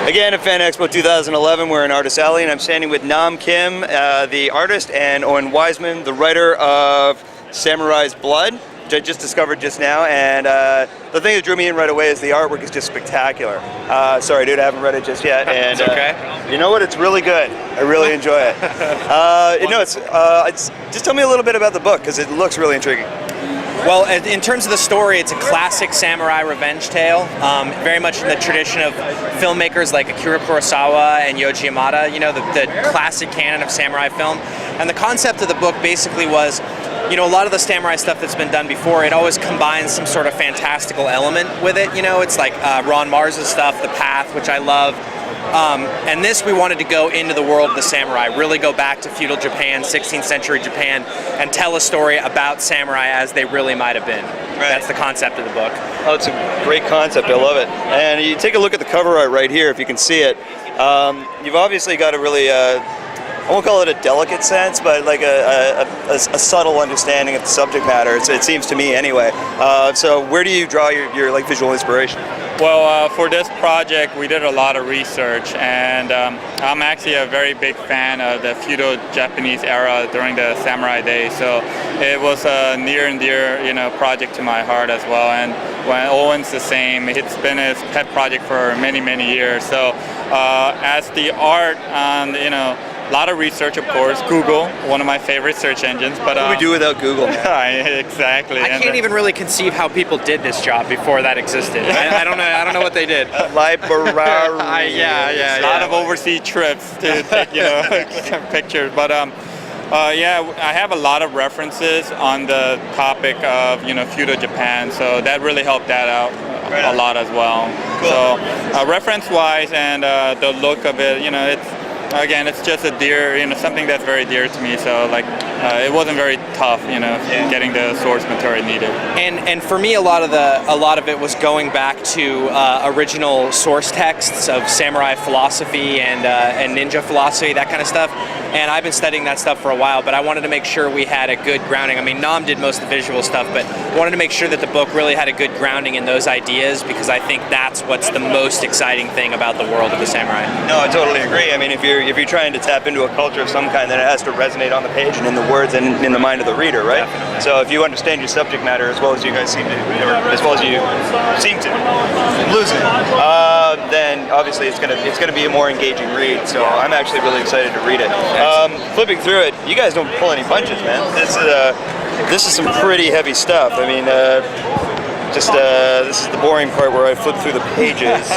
Again, at Fan Expo 2011, we're in Artist Alley, and I'm standing with Nam Kim, the artist, and Owen Wiseman, the writer of Samurai's Blood, which I just discovered just now. And the thing that drew me in right away is the artwork is just spectacular. Sorry, dude, I haven't read it just yet. And it's okay. You know what? It's really good. I really enjoy it. Just tell me a little bit about the book, because it looks really intriguing. Well, in terms of the story, it's a classic samurai revenge tale, very much in the tradition of filmmakers like Akira Kurosawa and Yoji Yamada, you know, the classic canon of samurai film. And the concept of the book basically was, you know, a lot of the samurai stuff that's been done before, it always combines some sort of fantastical element with it, you know, it's like Ron Mars's stuff, The Path, which I love. And this, we wanted to go into the world of the samurai, really go back to feudal Japan, 16th century Japan, and tell a story about samurai as they really might have been. Right. That's the concept of the book. Oh, it's a great concept. I love it. And you take a look at the cover art right here, if you can see it. You've obviously got a really, I won't call it a delicate sense, but like a subtle understanding of the subject matter. It seems to me anyway. So where do you draw your like visual inspiration? Well, for this project, we did a lot of research, and I'm actually a very big fan of the feudal Japanese era during the samurai days. So it was a near and dear, you know, project to my heart as well. And when Owen's the same, it's been his pet project for many, many years. So as the art, you know, a lot of research, of course. Google, one of my favorite search engines. But what do we do without Google? Exactly. I can't even really conceive how people did this job before that existed. I don't know. I don't know what they did. Library. A lot of overseas trips to take, you know, pictures. But yeah, I have a lot of references on the topic of, you know, feudal Japan. So that really helped that out a lot as well. Cool. So reference-wise and the look of it, you know, it's just a dear, you know, something that's very dear to me. So like, it wasn't very tough, you know, getting the source material needed. And for me, a lot of it was going back to original source texts of samurai philosophy and ninja philosophy, that kind of stuff. And I've been studying that stuff for a while, but I wanted to make sure we had a good grounding. I mean, Nam did most of the visual stuff, but wanted to make sure that the book really had a good grounding in those ideas, because I think that's what's the most exciting thing about the world of the samurai. No, I totally agree. I mean, if you're trying to tap into a culture of some kind, then it has to resonate on the page and in the words and in the mind of the reader, right? Definitely. So if you understand your subject matter as well as you guys seem to, or as well as you seem to, losing, then obviously it's gonna be a more engaging read. So I'm actually really excited to read it. Flipping through it, you guys don't pull any punches, man. This is some pretty heavy stuff. I mean, this is the boring part where I flip through the pages.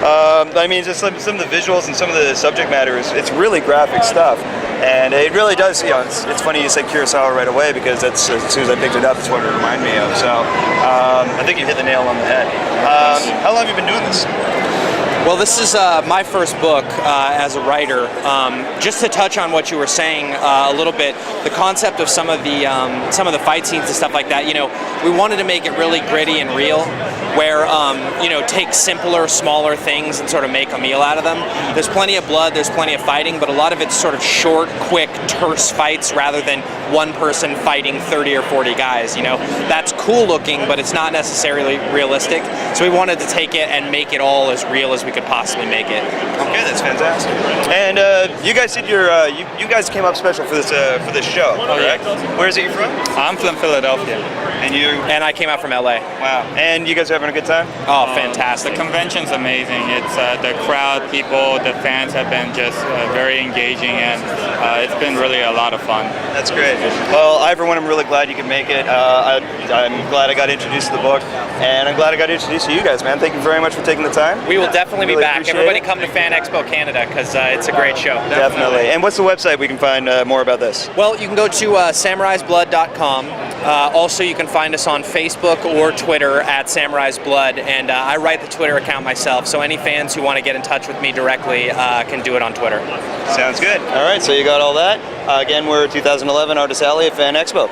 I mean, just some of the visuals and some of the subject matter it's really graphic stuff, and it really does. You know, it's funny you said Kurosawa right away, because that's as soon as I picked it up, that's what it reminded me of. So I think you hit the nail on the head. How long have you been doing this? Well, this is my first book as a writer. Just to touch on what you were saying a little bit, the concept of some of the fight scenes and stuff like that. You know, we wanted to make it really gritty and real, where you know, take simpler, smaller things and sort of make a meal out of them. There's plenty of blood, there's plenty of fighting, but a lot of it's sort of short, quick, terse fights rather than one person fighting 30 or 40 guys. You know, that's cool looking, but it's not necessarily realistic. So we wanted to take it and make it all as real as we could possibly make it. Okay, that's fantastic. And you guys did you guys came up special for this show, correct? Yeah. Where is it you're from? I'm from Philadelphia. And you? And I came out from LA. Wow. And you guys are having a good time? Oh, fantastic. The convention's amazing. It's the crowd, people, the fans have been just very engaging, and it's been really a lot of fun. That's great. Well, I for one am really glad you could make it. I'm glad I got introduced to the book, and I'm glad I got introduced to you guys, man. Thank you very much for taking the time. We will definitely be back. Everybody it. come to Fan Expo Canada, because it's a great show. Definitely. And what's the website we can find more about this? Well, you can go to samuraisblood.com. Also, you can find us on Facebook or Twitter at Samurai's Blood, and I write the Twitter account myself, so any fans who want to get in touch with me directly can do it on Twitter. Sounds good. All right, so you got all that. Again, we're 2011 Artist Alley at Fan Expo.